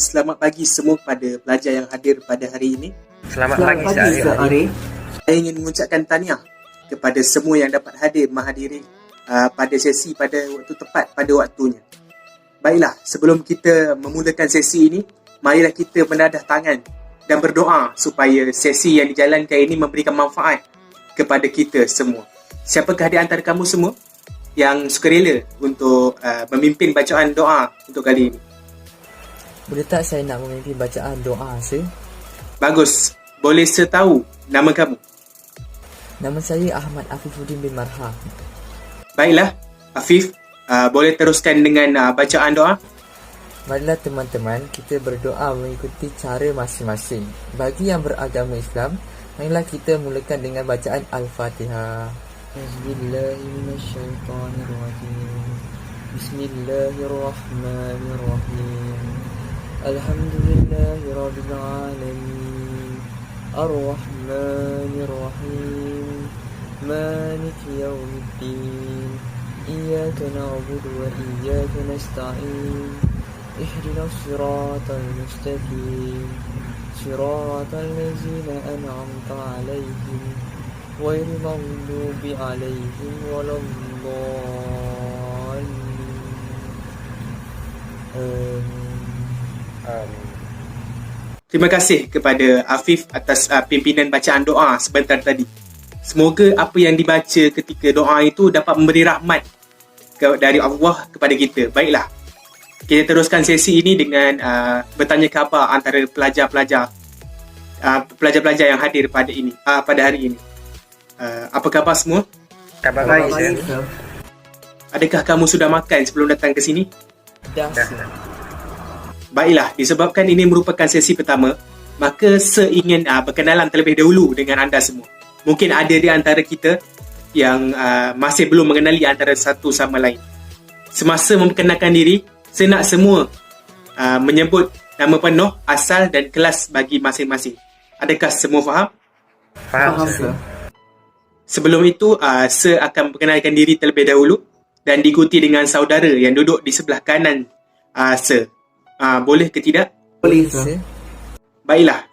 selamat pagi semua kepada pelajar yang hadir pada hari ini. Selamat pagi Syarif. Saya ingin mengucapkan tahniah kepada semua yang dapat hadir menghadiri pada sesi pada waktu tepat pada waktunya. Baiklah, sebelum kita memulakan sesi ini, marilah kita menadah tangan dan berdoa supaya sesi yang dijalankan ini memberikan manfaat kepada kita semua. Siapakah di antara kamu semua yang sukarela untuk memimpin bacaan doa untuk kali ini? Boleh tak saya nak memimpin bacaan doa, Sir? Bagus. Boleh saya tahu nama kamu? Nama saya Ahmad Afifuddin bin Marha. Baiklah, Afif, boleh teruskan dengan bacaan doa? Marilah teman-teman, kita berdoa mengikuti cara masing-masing. Bagi yang beragama Islam, marilah kita mulakan dengan bacaan Al-Fatihah. Bismillahirrahmanirrahim. Bismillahirrahmanirrahim. Alhamdulillahirabbil alamin. Ar-Rahmanir-Rahim. Maliki yaumiddin. Iyyaka na'budu wa iyyaka nasta'in. Ihdinas siratal mustaqim. Siratal ladzina an'amta 'alaihim ghairil maghdubi 'alaihim waladdallin. Terima kasih kepada Afif atas pimpinan bacaan doa sebentar tadi. Semoga apa yang dibaca ketika doa itu dapat memberi rahmat dari Allah kepada kita. Baiklah, kita teruskan sesi ini dengan bertanya khabar antara pelajar-pelajar yang hadir pada hari ini. Apa khabar semua? Khabar baik, Sir. Adakah kamu sudah makan sebelum datang ke sini? Dah. Baiklah, disebabkan ini merupakan sesi pertama, maka saya ingin berkenalan terlebih dahulu dengan anda semua. Mungkin ada di antara kita yang masih belum mengenali antara satu sama lain. Semasa memperkenalkan diri, saya nak semua menyebut nama penuh, asal dan kelas bagi masing-masing. Adakah semua faham? Faham, Sir. Sebelum itu, saya akan memperkenalkan diri terlebih dahulu dan diikuti dengan saudara yang duduk di sebelah kanan saya. Boleh ke tidak? Boleh, Sir. Baiklah.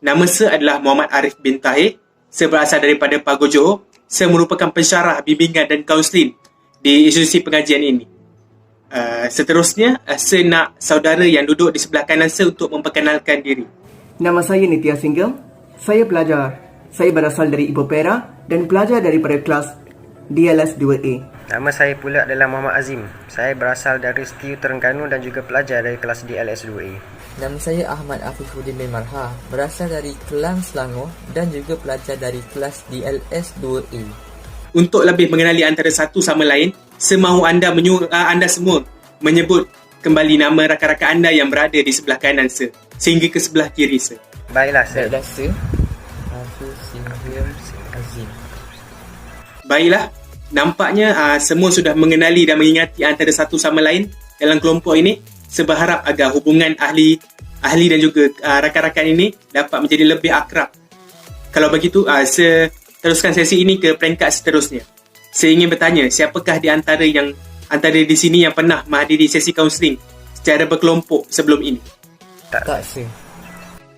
Nama saya adalah Muhammad Arif bin Tahir. Saya berasal daripada Pago Johor. Saya merupakan pensyarah bimbingan dan kaunseling di institusi pengajian ini. Seterusnya, saya nak saudara yang duduk di sebelah kanan saya untuk memperkenalkan diri. Nama saya Nitya Singham. Saya pelajar. Saya berasal dari Ipoh Perak dan pelajar daripada kelas DLS 2A. Nama saya pula adalah Muhammad Azim. Saya berasal dari STU Terengganu dan juga pelajar dari kelas DLS 2A. Nama saya Ahmad Afifuddin bin Marha, berasal dari Kelang Selangor dan juga pelajar dari kelas DLS 2A. Untuk lebih mengenali antara satu sama lain, saya mahu anda semua menyebut kembali nama rakan-rakan anda yang berada di sebelah kanan saya sehingga ke sebelah kiri saya. Baiklah, Sir. Baiklah, Sir. Hafiz Singham Azim. Baiklah, nampaknya semua sudah mengenali dan mengingati antara satu sama lain dalam kelompok ini. Saya berharap agar hubungan ahli dan juga rakan-rakan ini dapat menjadi lebih akrab. Kalau begitu, saya teruskan sesi ini ke peringkat seterusnya. Saya ingin bertanya, siapakah di antara di sini yang pernah menghadiri sesi kaunseling secara berkelompok sebelum ini? Tak, Sir.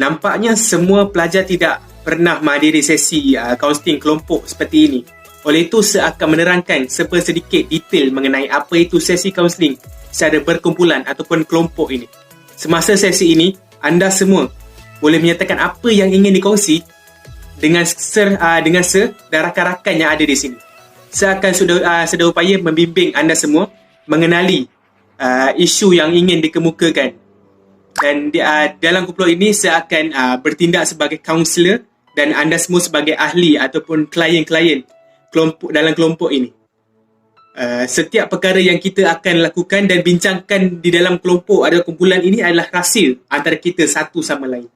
Nampaknya semua pelajar tidak pernah menghadiri sesi kaunseling kelompok seperti ini. Oleh itu, saya akan menerangkan sedikit detail mengenai apa itu sesi kaunseling secara berkumpulan ataupun kelompok ini. Semasa sesi ini, anda semua boleh menyatakan apa yang ingin dikongsi dengan saya dan rakan-rakan yang ada di sini. Saya akan sudah upaya membimbing anda semua mengenali isu yang ingin dikemukakan. Dan dalam kumpulan ini, saya akan bertindak sebagai kaunselor dan anda semua sebagai ahli ataupun klien-klien dalam kelompok ini. Setiap perkara yang kita akan lakukan dan bincangkan di dalam kelompok atau kumpulan ini adalah rahsia antara kita satu sama lain.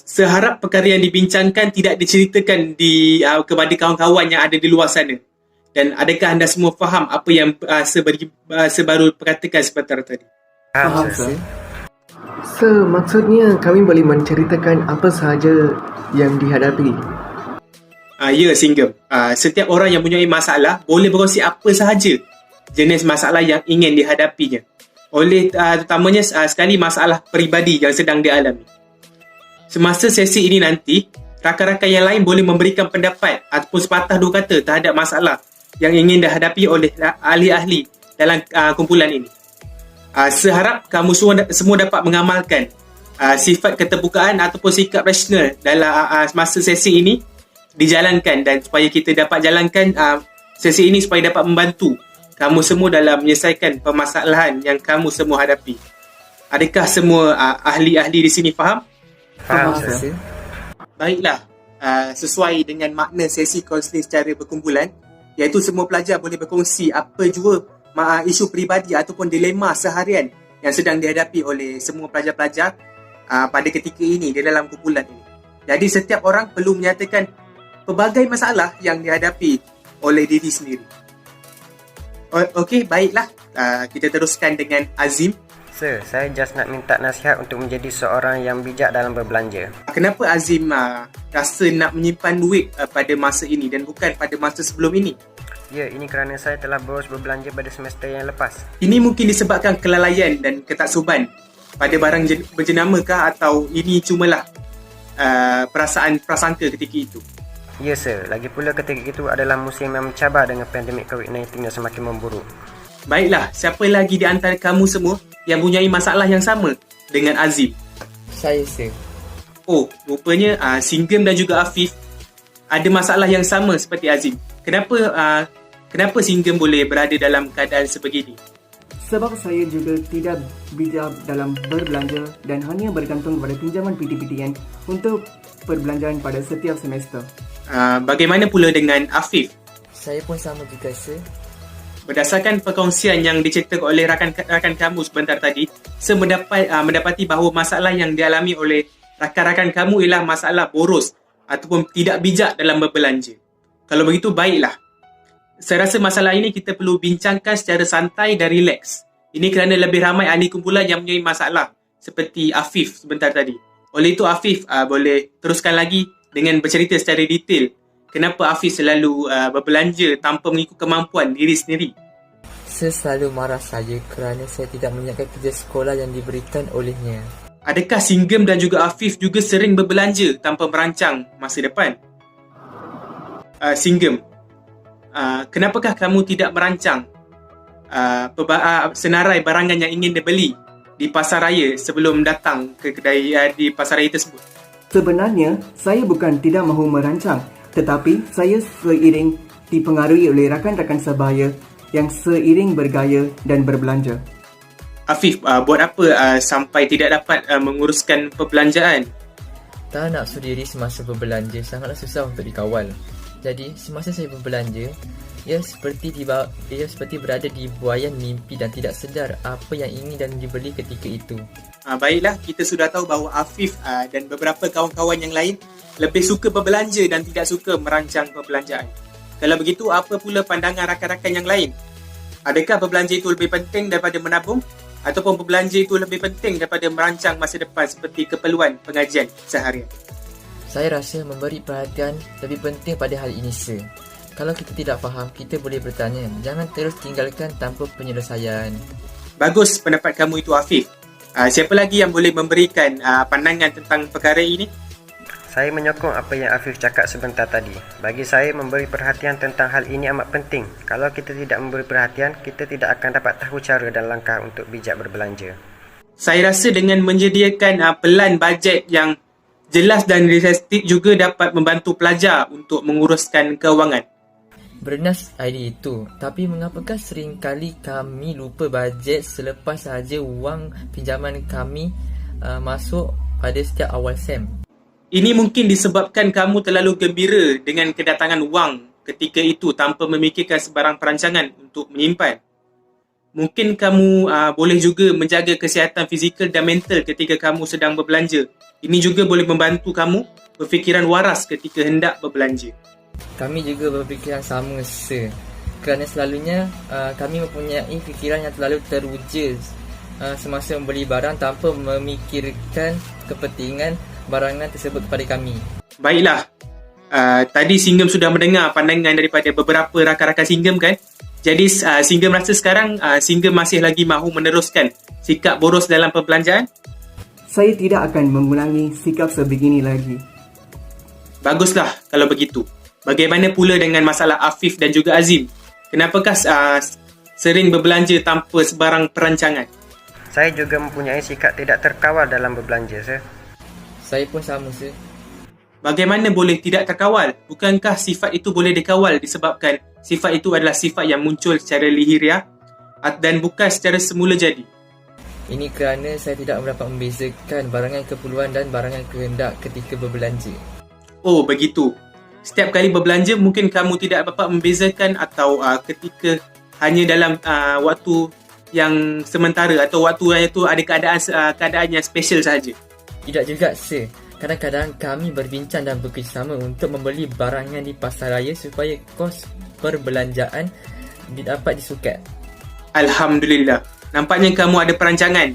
Saya harap perkara yang dibincangkan tidak diceritakan kepada kawan-kawan yang ada di luar sana. Dan adakah anda semua faham apa yang saya baru perkatakan sebentar tadi? Faham, Sir. Sir, maksudnya kami boleh menceritakan apa sahaja yang dihadapi. Ya, Singham. Setiap orang yang mempunyai masalah boleh berkongsi apa sahaja jenis masalah yang ingin dihadapinya. oleh terutamanya sekali masalah peribadi yang sedang dialami. Semasa sesi ini nanti, rakan-rakan yang lain boleh memberikan pendapat ataupun sepatah dua kata terhadap masalah yang ingin dihadapi oleh ahli-ahli dalam kumpulan ini. Seharap kamu semua dapat mengamalkan sifat keterbukaan ataupun sikap rasional dalam masa sesi ini dijalankan, dan supaya kita dapat jalankan sesi ini supaya dapat membantu kamu semua dalam menyelesaikan permasalahan yang kamu semua hadapi. Adakah semua ahli-ahli di sini faham? Faham, Terima kasih. Baiklah, sesuai dengan makna sesi kaunseling secara berkumpulan, iaitu semua pelajar boleh berkongsi apa jua isu peribadi ataupun dilema seharian yang sedang dihadapi oleh semua pelajar-pelajar pada ketika ini di dalam kumpulan ini. Jadi setiap orang perlu menyatakan pelbagai masalah yang dihadapi oleh diri sendiri. Okey, baiklah. Kita teruskan dengan Azim. Sir, saya just nak minta nasihat untuk menjadi seorang yang bijak dalam berbelanja. Kenapa Azim rasa nak menyimpan duit pada masa ini dan bukan pada masa sebelum ini? Ya, ini kerana saya telah boros berbelanja pada semester yang lepas. Ini mungkin disebabkan kelalaian dan ketaksuban pada barang berjenamakah, atau ini cumalah perasaan prasangka ketika itu? Ya, sir. Lagi pula ketika itu adalah musim yang mencabar dengan pandemik COVID-19 yang semakin memburuk. Baiklah, siapa lagi di antara kamu semua yang mempunyai masalah yang sama dengan Azim? Saya, Sir. Oh, rupanya Singgam dan juga Afif ada masalah yang sama seperti Azim. Kenapa Singgam boleh berada dalam keadaan sebegini? Sebab saya juga tidak bijak dalam berbelanja dan hanya bergantung pada pinjaman PTPTN untuk perbelanjaan pada setiap semester. Bagaimana pula dengan Afif? Saya pun sama juga, Sir. Berdasarkan perkongsian yang diceritakan oleh rakan kamu sebentar tadi, saya mendapati bahawa masalah yang dialami oleh rakan-rakan kamu ialah masalah boros ataupun tidak bijak dalam berbelanja. Kalau begitu, baiklah. Saya rasa masalah ini kita perlu bincangkan secara santai dan rileks. Ini kerana lebih ramai ahli kumpulan yang mempunyai masalah seperti Afif sebentar tadi. Oleh itu, Afif boleh teruskan lagi dengan bercerita secara detail kenapa Afif selalu berbelanja tanpa mengikut kemampuan diri sendiri. Sir selalu marah saya kerana saya tidak menyiapkan kerja sekolah yang diberikan olehnya. Adakah Singgam dan juga Afif juga sering berbelanja tanpa merancang masa depan? Singgam, kenapakah kamu tidak merancang senarai barangan yang ingin dibeli di pasar raya sebelum datang ke kedai di pasar raya tersebut? Sebenarnya, saya bukan tidak mahu merancang, tetapi saya seiring dipengaruhi oleh rakan-rakan sebaya yang seiring bergaya dan berbelanja. Afif, buat apa sampai tidak dapat menguruskan perbelanjaan? Tak nak sendiri semasa berbelanja sangatlah susah untuk dikawal. Jadi, semasa saya berbelanja, ia seperti berada di buaian mimpi dan tidak sedar apa yang ingin dan dibeli ketika itu. Baiklah, kita sudah tahu bahawa Afif dan beberapa kawan-kawan yang lain lebih suka berbelanja dan tidak suka merancang perbelanjaan. Kalau begitu, apa pula pandangan rakan-rakan yang lain? Adakah berbelanja itu lebih penting daripada menabung? Ataupun berbelanja itu lebih penting daripada merancang masa depan seperti keperluan pengajian seharian? Saya rasa memberi perhatian lebih penting pada hal ini, Sir. Kalau kita tidak faham, kita boleh bertanya. Jangan terus tinggalkan tanpa penyelesaian. Bagus pendapat kamu itu, Afif. Siapa lagi yang boleh memberikan pandangan tentang perkara ini? Saya menyokong apa yang Afif cakap sebentar tadi. Bagi saya, memberi perhatian tentang hal ini amat penting. Kalau kita tidak memberi perhatian, kita tidak akan dapat tahu cara dan langkah untuk bijak berbelanja. Saya rasa dengan menyediakan pelan bajet yang jelas dan realistik juga dapat membantu pelajar untuk menguruskan kewangan. Bernas idea itu. Tapi mengapakah seringkali kami lupa bajet selepas sahaja wang pinjaman kami masuk pada setiap awal sem? Ini mungkin disebabkan kamu terlalu gembira dengan kedatangan wang ketika itu tanpa memikirkan sebarang perancangan untuk menyimpan. Mungkin kamu boleh juga menjaga kesihatan fizikal dan mental ketika kamu sedang berbelanja. Ini juga boleh membantu kamu berfikiran waras ketika hendak berbelanja. Kami juga berfikiran sama, Sir. Kerana selalunya kami mempunyai fikiran yang terlalu teruja semasa membeli barang tanpa memikirkan kepentingan barangan tersebut kepada kami. Baiklah, tadi Singgam sudah mendengar pandangan daripada beberapa rakan-rakan Singgam kan? Jadi Singgah merasa sekarang Singgah masih lagi mahu meneruskan sikap boros dalam perbelanjaan? Saya tidak akan mengulangi sikap sebegini lagi. Baguslah kalau begitu. Bagaimana pula dengan masalah Afif dan juga Azim? Kenapakah sering berbelanja tanpa sebarang perancangan? Saya juga mempunyai sikap tidak terkawal dalam berbelanja, Sir. Saya pun sama, Sir. Bagaimana boleh tidak terkawal? Bukankah sifat itu boleh dikawal disebabkan sifat itu adalah sifat yang muncul secara lahiriah dan bukan secara semula jadi? Ini kerana saya tidak dapat membezakan barangan keperluan dan barangan kehendak ketika berbelanja. Oh, begitu. Setiap kali berbelanja mungkin kamu tidak dapat membezakan atau ketika hanya dalam waktu yang sementara atau waktu yang itu ada keadaan yang special sahaja. Tidak juga, Sir. Kadang-kadang kami berbincang dan bekerjasama untuk membeli barangan di pasaraya supaya kos perbelanjaan dapat disukat. Alhamdulillah. Nampaknya kamu ada perancangan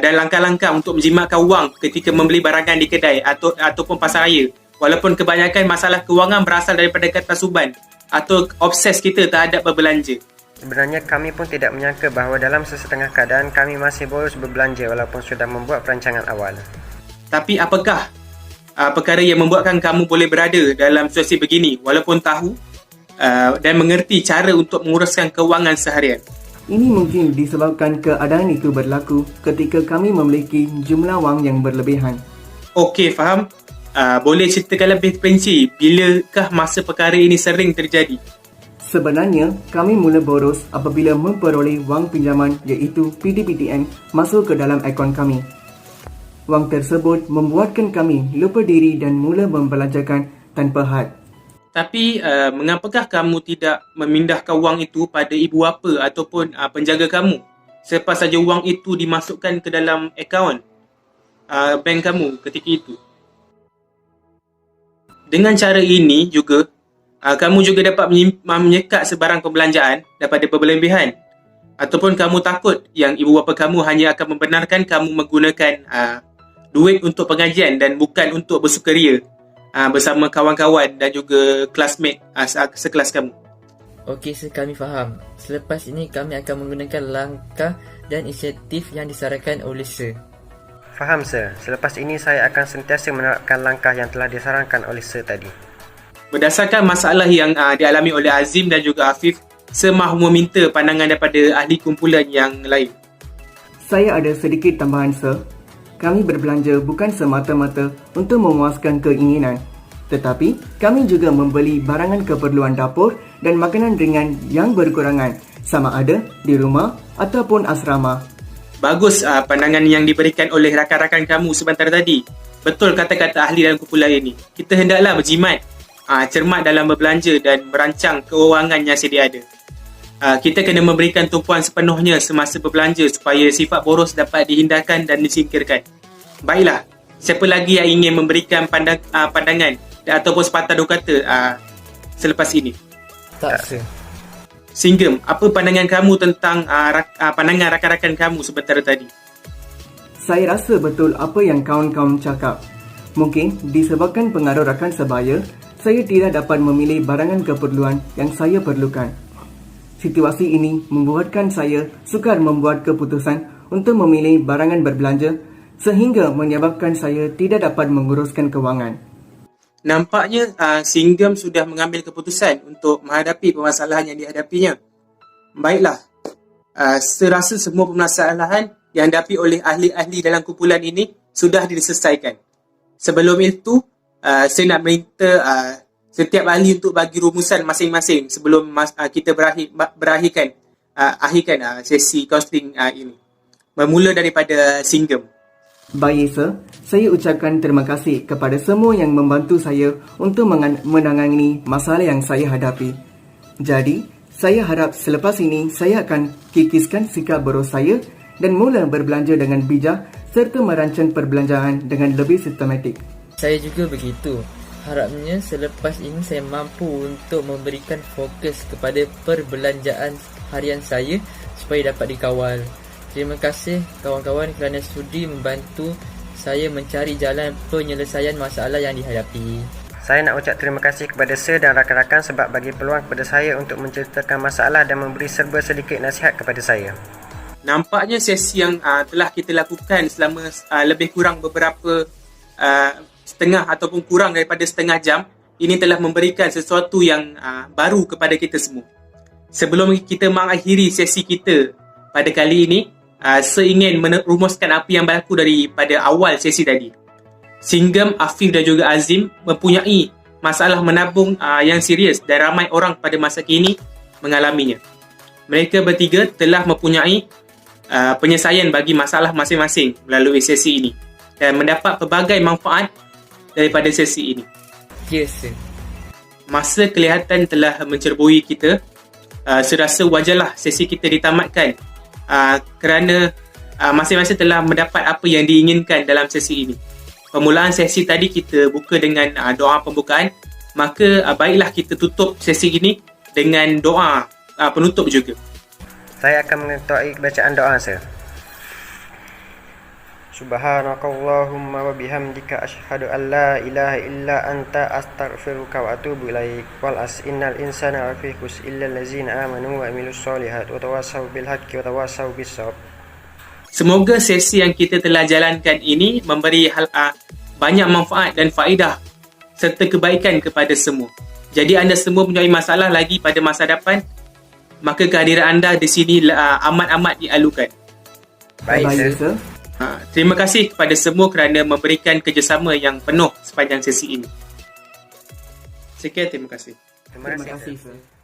dan langkah-langkah untuk menjimatkan wang ketika membeli barangan di kedai ataupun pasaraya. Walaupun kebanyakan masalah kewangan berasal daripada ketasuban atau obses kita terhadap berbelanja. Sebenarnya kami pun tidak menyangka bahawa dalam sesetengah keadaan kami masih boros berbelanja walaupun sudah membuat perancangan awal. Tapi apakah perkara yang membuatkan kamu boleh berada dalam situasi begini walaupun tahu dan mengerti cara untuk menguruskan kewangan seharian? Ini mungkin disebabkan keadaan itu berlaku ketika kami memiliki jumlah wang yang berlebihan. Okey, faham. Boleh ceritakan lebih perinci bilakah masa perkara ini sering terjadi? Sebenarnya, kami mula boros apabila memperoleh wang pinjaman iaitu PDPTN masuk ke dalam akaun kami. Wang tersebut membuatkan kami lupa diri dan mula membelanjakan tanpa had. Tapi mengapakah kamu tidak memindahkan wang itu pada ibu bapa ataupun penjaga kamu selepas saja wang itu dimasukkan ke dalam akaun bank kamu ketika itu? Dengan cara ini juga, kamu juga dapat menyekat sebarang perbelanjaan daripada berlebihan. Ataupun kamu takut yang ibu bapa kamu hanya akan membenarkan kamu menggunakan duit untuk pengajian dan bukan untuk bersukaria bersama kawan-kawan dan juga classmate sekelas kamu. Okey, Sir, kami faham. Selepas ini kami akan menggunakan langkah dan inisiatif yang disarankan oleh Sir. Faham, Sir. Selepas ini saya akan sentiasa menerapkan langkah yang telah disarankan oleh Sir tadi. Berdasarkan masalah yang dialami oleh Azim dan juga Afif, Sir mahu meminta pandangan daripada ahli kumpulan yang lain. Saya ada sedikit tambahan, Sir. Kami berbelanja bukan semata-mata untuk memuaskan keinginan, tetapi kami juga membeli barangan keperluan dapur dan makanan ringan yang berkurangan, sama ada di rumah ataupun asrama. Bagus pandangan yang diberikan oleh rakan-rakan kamu sebentar tadi. Betul kata-kata ahli dalam kumpulan ini. Kita hendaklah berjimat, cermat dalam berbelanja dan merancang kewangan yang sedia ada. Kita kena memberikan tumpuan sepenuhnya semasa berbelanja supaya sifat boros dapat dihindarkan dan disingkirkan. Baiklah, siapa lagi yang ingin memberikan pandangan ataupun sepatah dua kata selepas ini? Tak, Sir. Singgah, apa pandangan kamu tentang pandangan rakan-rakan kamu sebentar tadi? Saya rasa betul apa yang kawan-kawan cakap. Mungkin disebabkan pengaruh rakan sebaya, saya tidak dapat memilih barangan keperluan yang saya perlukan. Situasi ini membuatkan saya sukar membuat keputusan untuk memilih barangan berbelanja sehingga menyebabkan saya tidak dapat menguruskan kewangan. Nampaknya Singgah sudah mengambil keputusan untuk menghadapi permasalahan yang dihadapinya. Baiklah, saya rasa semua permasalahan yang dihadapi oleh ahli-ahli dalam kumpulan ini sudah diselesaikan. Sebelum itu, saya nak minta setiap ahli untuk bagi rumusan masing-masing sebelum kita akhirkan sesi kaunseling ini. Bermula daripada Singgah. Baik, Sir. Saya ucapkan terima kasih kepada semua yang membantu saya untuk menangani masalah yang saya hadapi. Jadi, saya harap selepas ini saya akan kikiskan sikap boros saya dan mula berbelanja dengan bijak serta merancang perbelanjaan dengan lebih sistematik. Saya juga begitu. Harapnya selepas ini saya mampu untuk memberikan fokus kepada perbelanjaan harian saya supaya dapat dikawal. Terima kasih kawan-kawan kerana sudi membantu saya mencari jalan penyelesaian masalah yang dihadapi. Saya nak ucap terima kasih kepada Sir dan rakan-rakan sebab bagi peluang kepada saya untuk menceritakan masalah dan memberi serba sedikit nasihat kepada saya. Nampaknya sesi yang telah kita lakukan selama lebih kurang beberapa setengah ataupun kurang daripada setengah jam, ini telah memberikan sesuatu yang baru kepada kita semua. Sebelum kita mengakhiri sesi kita pada kali ini, saya ingin merumuskan apa yang berlaku daripada awal sesi tadi. Singgam, Afif dan juga Azim mempunyai masalah menabung yang serius dan ramai orang pada masa kini mengalaminya. Mereka bertiga telah mempunyai penyelesaian bagi masalah masing-masing melalui sesi ini dan mendapat pelbagai manfaat daripada sesi ini. Yes, sir. Masa kelihatan telah mencerbui kita. Saya rasa wajarlah sesi kita ditamatkan kerana masing-masing telah mendapat apa yang diinginkan dalam sesi ini. Permulaan sesi tadi kita buka dengan doa pembukaan, maka baiklah kita tutup sesi ini dengan doa penutup juga. Saya akan mengetuai bacaan doa, Sir. Subhanakallahumma wa bihamdika asyhadu an la ilaha illa anta astaghfiruka wa atubu ilaik. Wal innal insana lafi khusr illa allazina amanu wa amilus solihat wa tawassaw bil haqqi wa tawassaw bis sabr. Semoga sesi yang kita telah jalankan ini memberi banyak manfaat dan faedah serta kebaikan kepada semua. Jadi anda semua mempunyai masalah lagi pada masa depan, maka kehadiran anda di sini amat-amat dialukan. Baik, Sir. Terima kasih kepada semua kerana memberikan kerjasama yang penuh sepanjang sesi ini. Sekian, terima kasih. Terima kasih, Terima kasih, Sir. Sir.